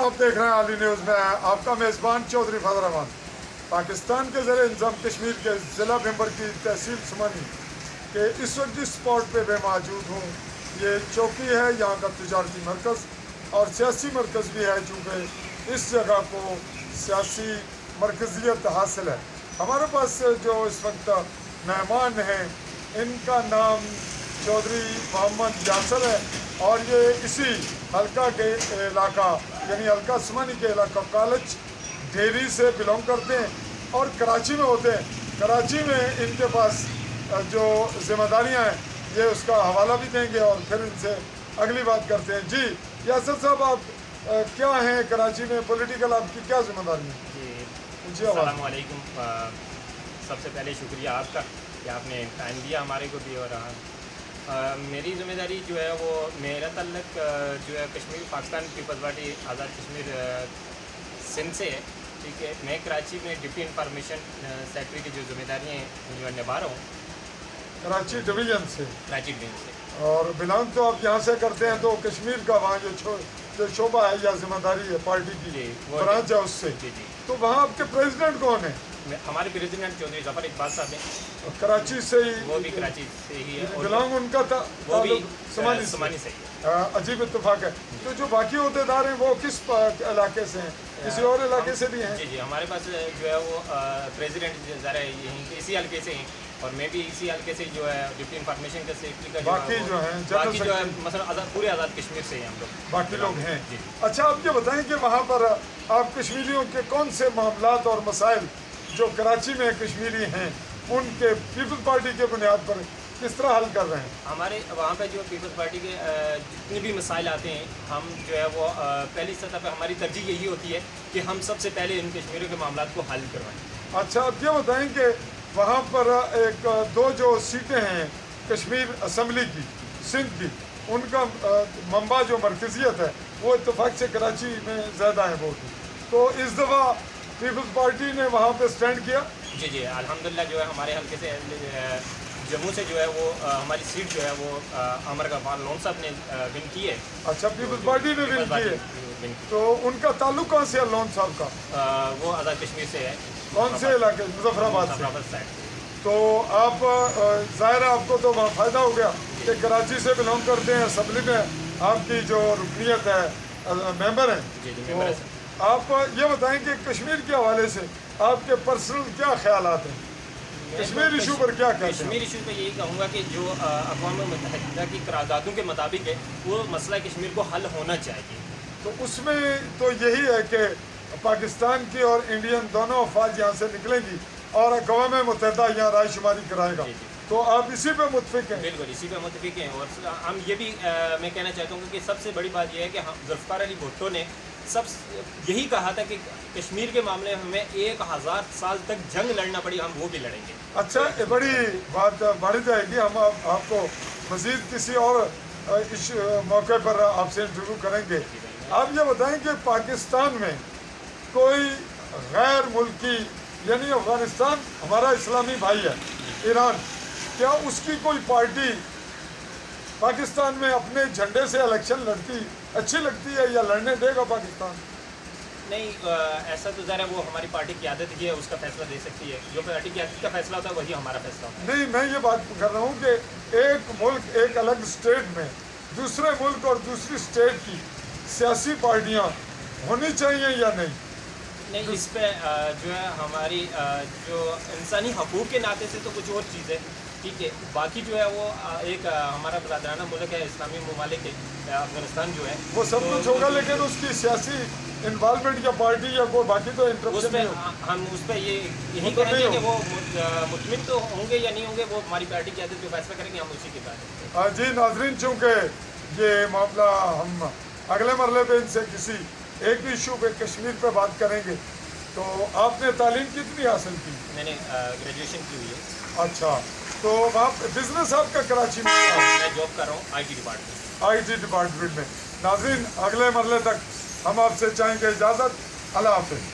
आप देख रहे हैं आली न्यूज़ में। आपका मेज़बान चौधरी फजल रहमान। पाकिस्तान के ज़रिए इंतज़ाम कश्मीर के ज़िला मेंबर की तहसील सुमानी के इस वक्त जिस स्पॉट पे मैं मौजूद हूँ, ये चौकी है, यहाँ का तजारती मरकज़ और सियासी मरकज़ भी है, चूँकि इस जगह को सियासी मरकज़ियत हासिल है। हमारे पास जो इस वक्त मेहमान हैं, इनका नाम चौधरी मोहम्मद यासर है और ये इसी हल्का के इलाका यानी हल्का सुमानी के इलाका कॉलेज डेरी से बिलोंग करते हैं और कराची में होते हैं। कराची में इनके पास जो जिम्मेदारियां हैं, ये उसका हवाला भी देंगे और फिर इनसे अगली बात करते हैं। जी यासर साहब, आप क्या हैं कराची में, पॉलिटिकल आपकी क्या जिम्मेदारी है? जी अस्सलाम वालेकुम। सबसे पहले शुक्रिया आपका कि आपने टाइम दिया हमारे को भी। और मेरी ज़िम्मेदारी जो है वो मेरा तल्लक जो है कश्मीर पाकिस्तान पीपल्स पार्टी आज़ाद कश्मीर सिंध से है। ठीक है, मैं कराची में डिप्टी इंफॉर्मेशन सेक्रेटरी की जो जिम्मेदारियाँ हैं जो निभा रहा हूँ कराची डिवीज़न से। कराची डिवीज़न से। और बिलोंग तो आप यहाँ से करते हैं, तो कश्मीर का वहाँ जो शोबा है या जिम्मेदारी है पार्टी की ब्रांच है उससे। जी जी। तो वहाँ आपके प्रेसिडेंट कौन है? हमारे प्रेसिडेंट चौधरी जफर इकबाल साहब हैं, कराची से ही। वो भी कराची से ही है। बिलोंग उनका था, वो भी समानी से ही है। अजीब इत्तेफाक है। तो जो बाकी अहदेदार हैं वो किस इलाके से हैं? किसी और इलाके से भी हैं? जी जी, हमारे पास जो है वो प्रेसिडेंट ज़रा यहीं इसी हल्के से हैं और मैं भी इसी हल्के से जो है डिप्टी इंफॉर्मेशन का सेक्रेटरी का बाकी जो है बाकी जो है मतलब पूरे आज़ाद कश्मीर से हैं हम लोग, बाकी लोग हैं। अच्छा, आप ये बताएं कि वहाँ पर आप कश्मीरियों के कौन से मामलात और मसाइल जो कराची में कश्मीरी हैं उनके पीपल्स पार्टी के बुनियाद पर किस तरह हल कर रहे हैं? हमारे वहाँ पे जो पीपल्स पार्टी के जितने भी मसाइल आते हैं, हम जो है वो पहली सतह पे हमारी तरजीह यही होती है कि हम सबसे पहले इन कश्मीरियों के मामलों को हल करवाएं। अच्छा, अब ये बताएं कि वहाँ पर दो जो सीटें हैं कश्मीर असम्बली की सिंध की, उनका मंबा जो मरकज़ियत है वो इत्तेफाक से कराची में ज़्यादा है वोट। तो इस दफ़ा पीपल्स पार्टी ने वहाँ पे स्टैंड किया। जी जी, अल्हम्दुलिल्लाह जो है हमारे हल्के से जम्मू से जो है वो हमारी सीट जो है वो अमर गफार लोन साहब ने विन की है। अच्छा, पीपल्स पार्टी ने विन की है। तो उनका ताल्लुक कहाँ से है लोन साहब का? वो आज़ाद कश्मीर से है। कौन से इलाके? मुजफ्फराबाद से। तो आप ज़ाहिर है आपको तो वहाँ फ़ायदा हो गया कि कराची से बिलोंग करते हैं, असम्बली में आपकी जो रुकनीत है मेंबर हैं। जी जी, मेंबर है। आप ये बताएं कि कश्मीर के हवाले से आपके पर्सनल क्या ख्यालात हैं? कश्मीर इशू पर क्या कहते हैं? कश्मीर इशू पे यही कहूँगा कि जो अक़वाम मुत्तहिदा की करारदादों के मुताबिक है वो मसला कश्मीर को हल होना चाहिए। तो उसमें तो यही है कि पाकिस्तान की और इंडियन दोनों अफवाज यहाँ से निकलेंगी और अक़वाम मुत्तहिदा यहाँ राय शुमारी कराएगा। तो आप इसी पे मुत्तफिक हैं? बिल्कुल इसी पे मुत्तफिक हैं। और हम ये भी मैं कहना चाहता हूँ कि सबसे बड़ी बात यह है कि हम ज़ुल्फ़िकार अली भुट्टो ने यही कहा था कि कश्मीर के मामले में हमें 1000 साल तक जंग लड़ना पड़ी, हम वो भी लड़ेंगे। अच्छा, ये बड़ी बात बढ़ जाएगी। हम आपको मज़ीद किसी और इस मौके पर आपसे इंटरव्यू करेंगे। आप ये बताएं कि पाकिस्तान में कोई गैर मुल्की यानी अफ़गानिस्तान हमारा इस्लामी भाई है, ईरान, क्या उसकी कोई पार्टी पाकिस्तान में अपने झंडे से इलेक्शन लड़ती अच्छी लगती है या लड़ने देगा पाकिस्तान? नहीं, ऐसा तो ज़रा वो हमारी पार्टी की आदत ही है, उसका फैसला दे सकती है। जो पार्टी की आदत का फैसला होता है वही हमारा फैसला होता है। नहीं, मैं ये बात कर रहा हूँ कि एक मुल्क एक अलग स्टेट में दूसरे मुल्क और दूसरी स्टेट की सियासी पार्टियाँ होनी चाहिए या नहीं? नहीं, इस पे जो है हमारी जो इंसानी हकूक़ के नाते से तो कुछ और चीज़ है। ठीक है, बाकी जो है वो एक हमारा बरादराना मुल्क है, इस्लामी ममालिक है, अफगानिस्तान जो है वो सब कुछ होगा, लेकिन उसकी सियासी इन्वॉल्वमेंट या पार्टी या कोई बाकी तो इंटरप्शन नहीं होगा। हम उस पर यही कहेंगे कि वो मुतमिन तो होंगे या नहीं होंगे, वो हमारी पार्टी की आदत जो फैसला करेंगे हम उसी के बाद। जी नाज़रीन, चूँकि ये मामला हम अगले मरले पे इनसे किसी एक भी इशू पे कश्मीर पे बात करेंगे। तो आपने तालीम कितनी हासिल की? मैंने ग्रेजुएशन की हुई है। अच्छा, तो आप बिजनेस आपका कराची में? मैं जॉब कर रहा हूँ IT डिपार्टमेंट में। नाज़रीन, अगले मरले तक हम आपसे चाहेंगे इजाज़त। अल्लाह हाफ़िज़।